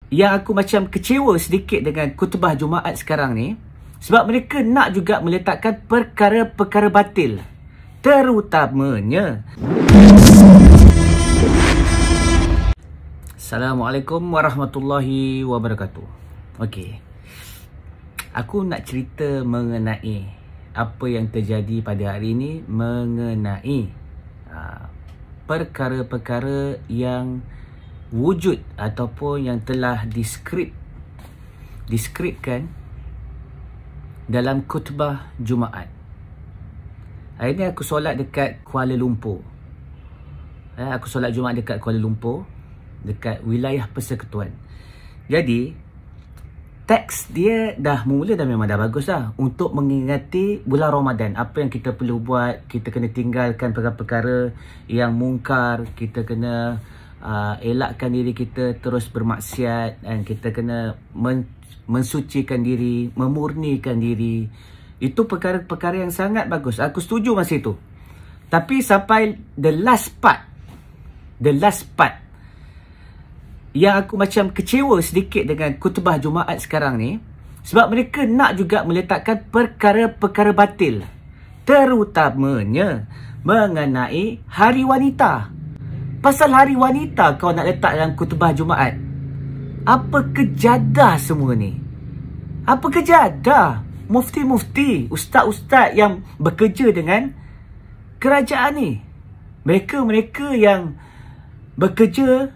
yang aku macam kecewa sedikit dengan khutbah Jumaat sekarang ni, sebab mereka nak juga meletakkan perkara-perkara batil, terutamanya. Assalamualaikum warahmatullahi wabarakatuh. Okey, aku nak cerita mengenai apa yang terjadi pada hari ini mengenai perkara-perkara yang wujud ataupun yang telah diskripkan dalam khutbah Jumaat. Hari ni aku solat dekat Kuala Lumpur. Aku solat Jumaat dekat Kuala Lumpur, dekat wilayah Persekutuan. Jadi teks dia dah memang dah bagus dah untuk mengingati bulan Ramadan. Apa yang kita perlu buat, kita kena tinggalkan perkara-perkara yang mungkar, kita kena elakkan diri kita terus bermaksiat, dan kita kena mensucikan diri, memurnikan diri. Itu perkara-perkara yang sangat bagus. Aku setuju masa itu. Tapi sampai the last part yang aku macam kecewa sedikit dengan khutbah Jumaat sekarang ni, sebab mereka nak juga meletakkan perkara-perkara batil, terutamanya mengenai Hari Wanita. Pasal Hari Wanita kau nak letak dalam khutbah Jumaat. Apa kejadah semua ni? Apa kejadah? Mufti-mufti, ustaz-ustaz yang bekerja dengan kerajaan ni, mereka yang bekerja,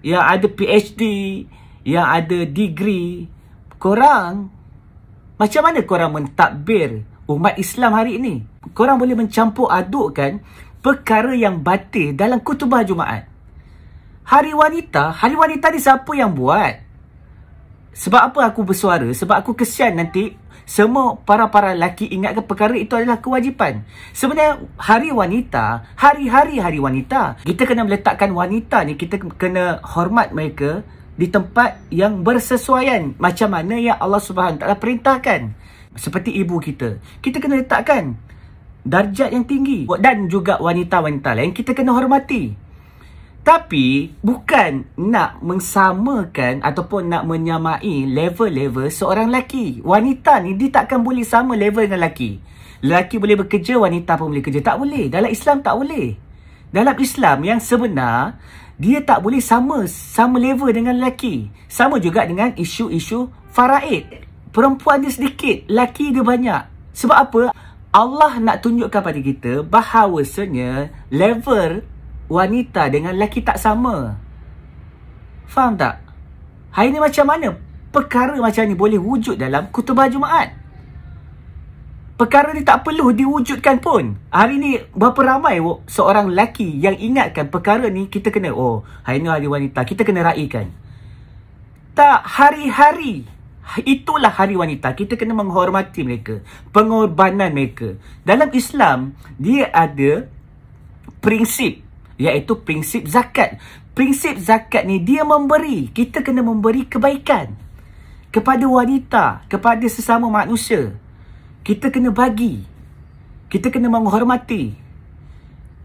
yang ada PhD, yang ada degree, korang macam mana korang mentadbir umat Islam hari ini? Korang boleh mencampur adukkan perkara yang batil dalam khutbah Jumaat. Hari Wanita ni siapa yang buat? Sebab apa aku bersuara? Sebab aku kesian nanti semua para lelaki ingatkan perkara itu adalah kewajipan. Sebenarnya Hari Wanita, hari-hari Hari Wanita, kita kena meletakkan wanita ni, kita kena hormat mereka di tempat yang bersesuaian macam mana yang Allah Subhanahu Taala perintahkan. Seperti ibu kita, kita kena letakkan darjat yang tinggi, dan juga wanita-wanita lain kita kena hormati. Tapi bukan nak mensamakan ataupun nak menyamai level-level seorang lelaki. Wanita ni dia takkan boleh sama level dengan lelaki. Lelaki boleh bekerja, wanita pun boleh kerja. Tak boleh. Dalam Islam tak boleh. Dalam Islam yang sebenar, dia tak boleh sama level dengan lelaki. Sama juga dengan isu-isu faraid. Perempuan dia sedikit, lelaki dia banyak. Sebab apa? Allah nak tunjukkan pada kita bahawasanya level wanita dengan lelaki tak sama. Faham tak? Hari ni macam mana perkara macam ni boleh wujud dalam khutbah Jumaat? Perkara ni tak perlu diwujudkan pun. Hari ni berapa ramai seorang lelaki yang ingatkan perkara ni kita kena, hari ni Hari Wanita, kita kena raikan. Tak, hari-hari itulah Hari Wanita. Kita kena menghormati mereka, pengorbanan mereka. Dalam Islam, dia ada prinsip, iaitu prinsip zakat. Prinsip zakat ni dia memberi. Kita kena memberi kebaikan kepada wanita, kepada sesama manusia. Kita kena bagi. Kita kena menghormati.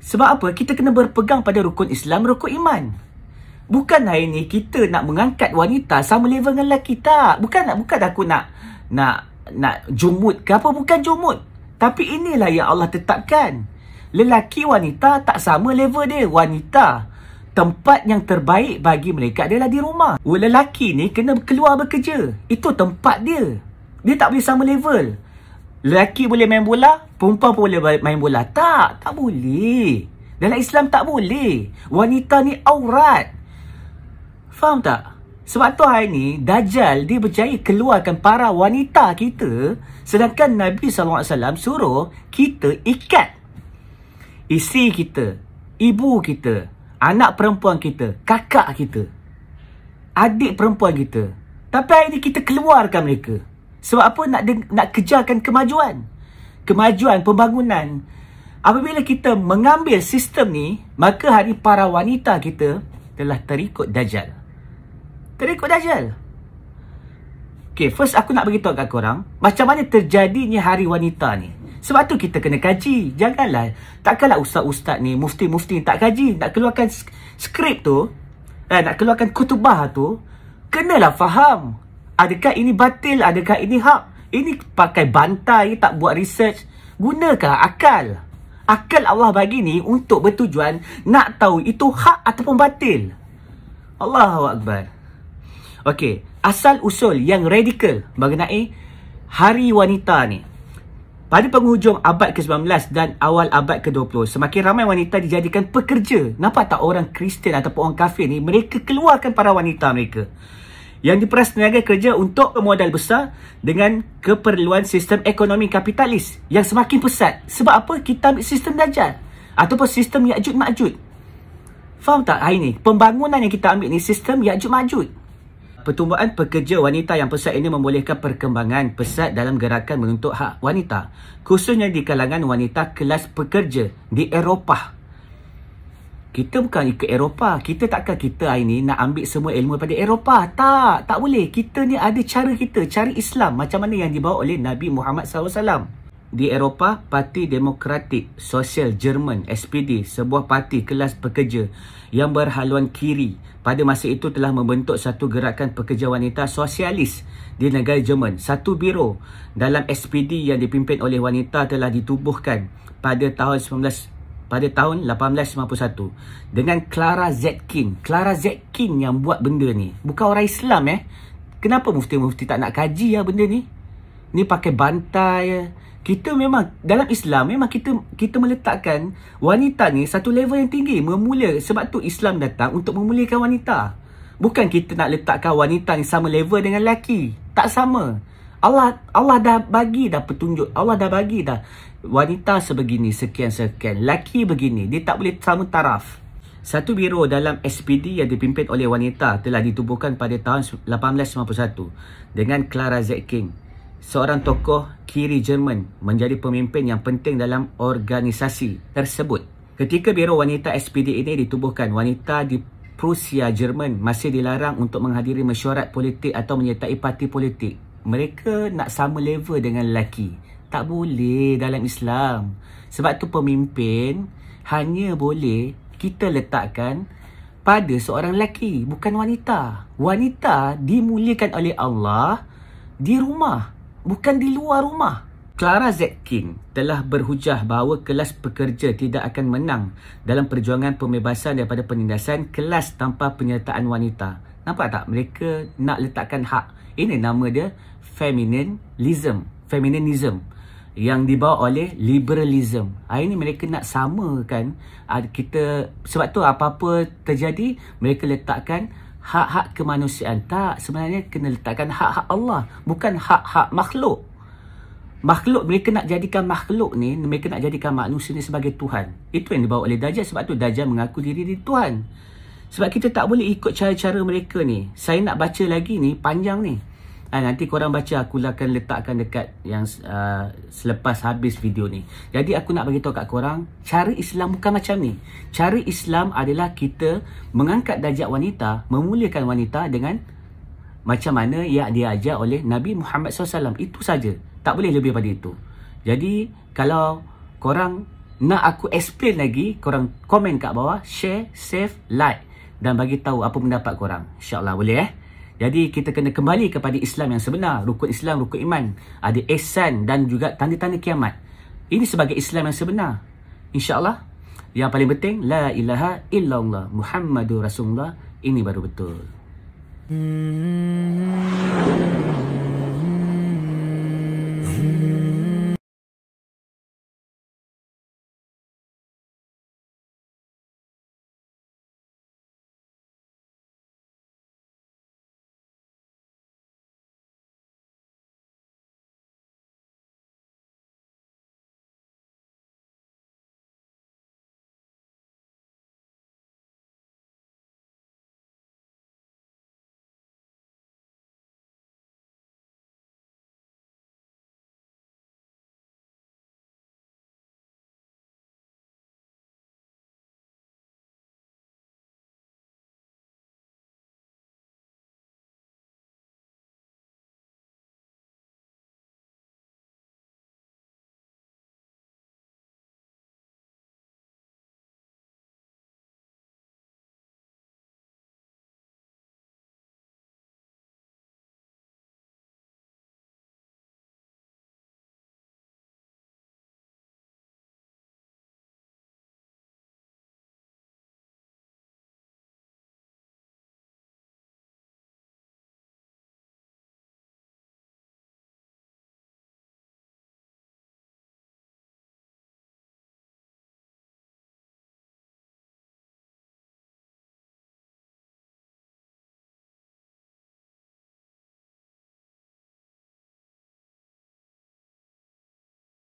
Sebab apa? Kita kena berpegang pada rukun Islam, rukun iman. Bukan hari ni kita nak mengangkat wanita sama level dengan lelaki. Tak. Bukan aku nak jumut ke apa. Bukan jumut. Tapi inilah yang Allah tetapkan. Lelaki wanita tak sama level dia. Wanita, tempat yang terbaik bagi mereka adalah di rumah. Lelaki ni kena keluar bekerja. Itu tempat dia. Dia tak boleh sama level. Lelaki boleh main bola, perempuan pun boleh main bola. Tak boleh. Dalam Islam tak boleh. Wanita ni aurat. Faham tak? Sebab tu hari ni Dajjal dia berjaya keluarkan para wanita kita, sedangkan Nabi SAW suruh kita ikat isteri kita, ibu kita, anak perempuan kita, kakak kita, adik perempuan kita. Tapi hari ni kita keluarkan mereka. Sebab apa? Nak kejarkan kemajuan, pembangunan. Apabila kita mengambil sistem ni, maka hari para wanita kita telah terikut Dajjal. Okay, first aku nak beritahu kat korang macam mana terjadinya Hari Wanita ni. Sebab tu kita kena kaji. Takkanlah ustaz-ustaz ni, mufti-mufti tak kaji. Nak keluarkan skrip tu, nak keluarkan khutbah tu, Kenalah faham. Adakah ini batil? Adakah ini hak? Ini pakai bantai, tak buat research. Gunakan akal. Akal Allah bagi ni untuk bertujuan nak tahu itu hak ataupun batil. Allahu Akbar. Okey, asal usul yang radikal mengenai Hari Wanita ni. Pada penghujung abad ke-19 dan awal abad ke-20, semakin ramai wanita dijadikan pekerja. Nampak tak orang Kristian ataupun orang kafir ni, mereka keluarkan para wanita mereka yang diperas tenaga kerja untuk modal besar dengan keperluan sistem ekonomi kapitalis yang semakin pesat. Sebab apa? Kita ambil sistem Dajjal ataupun sistem Ya'juj Ma'juj. Faham tak hari ni? Pembangunan yang kita ambil ni sistem Ya'juj Ma'juj. Pertumbuhan pekerja wanita yang pesat ini membolehkan perkembangan pesat dalam gerakan menuntut hak wanita, khususnya di kalangan wanita kelas pekerja di Eropah. Kita bukan ikut Eropah. Kita takkan kita hari ni nak ambil semua ilmu daripada Eropah. Tak boleh. Kita ni ada cara kita, cara Islam macam mana yang dibawa oleh Nabi Muhammad SAW. Di Eropah, Parti Demokratik Sosial Jerman SPD, sebuah parti kelas pekerja yang berhaluan kiri, pada masa itu telah membentuk satu gerakan pekerja wanita sosialis di negara Jerman. Satu biro dalam SPD yang dipimpin oleh wanita telah ditubuhkan pada tahun 1891 dengan Clara Zetkin. Clara Zetkin yang buat benda ni. Bukan orang Islam Kenapa mufti-mufti tak nak kaji benda ni? Ni pakai bantai Kita memang dalam Islam memang kita meletakkan wanita ni satu level yang tinggi, memula. Sebab tu Islam datang untuk memuliakan wanita. Bukan kita nak letakkan wanita ni sama level dengan lelaki. Tak sama. Allah dah bagi dah petunjuk. Allah dah bagi dah wanita sebegini, sekian-sekian. Lelaki begini. Dia tak boleh sama taraf. Satu biro dalam SPD yang dipimpin oleh wanita telah ditubuhkan pada tahun 1891 dengan Clara Zetkin, seorang tokoh kiri Jerman, menjadi pemimpin yang penting dalam organisasi tersebut. Ketika biro wanita SPD ini ditubuhkan, wanita di Prusia Jerman masih dilarang untuk menghadiri mesyuarat politik atau menyertai parti politik. Mereka nak sama level dengan lelaki. Tak boleh dalam Islam. Sebab tu pemimpin hanya boleh kita letakkan pada seorang lelaki, bukan wanita. Wanita dimuliakan oleh Allah di rumah, bukan di luar rumah. Clara Zetkin telah berhujah bahawa kelas pekerja tidak akan menang dalam perjuangan pembebasan daripada penindasan kelas tanpa penyertaan wanita. Nampak tak? Mereka nak letakkan hak. Ini nama dia feminism yang dibawa oleh liberalism. Hari ini mereka nak samakan kita. Sebab tu apa-apa terjadi, mereka letakkan hak-hak kemanusiaan. Tak, sebenarnya kena letakkan hak-hak Allah, bukan hak-hak makhluk. Makhluk, mereka nak jadikan makhluk ni, mereka nak jadikan manusia ni sebagai Tuhan. Itu yang dibawa oleh Dajjal. Sebab tu Dajjal mengaku diri dia Tuhan. Sebab kita tak boleh ikut cara-cara mereka ni. Saya nak baca lagi ni, panjang ni. Nanti korang baca, aku akan letakkan dekat yang selepas habis video ni. Jadi aku nak bagi tahu kat korang, cara Islam bukan macam ni. Cara Islam adalah kita mengangkat darjat wanita, memuliakan wanita dengan macam mana yang diajar oleh Nabi Muhammad SAW. Itu saja. Tak boleh lebih pada itu. Jadi kalau korang nak aku explain lagi, korang komen kat bawah, share, save, like dan bagi tahu apa pendapat korang. InsyaAllah boleh Jadi kita kena kembali kepada Islam yang sebenar. Rukun Islam, rukun iman. Ada ihsan dan juga tanda-tanda kiamat. Ini sebagai Islam yang sebenar. InsyaAllah. Yang paling penting, La ilaha illallah Muhammadur Rasulullah. Ini baru betul.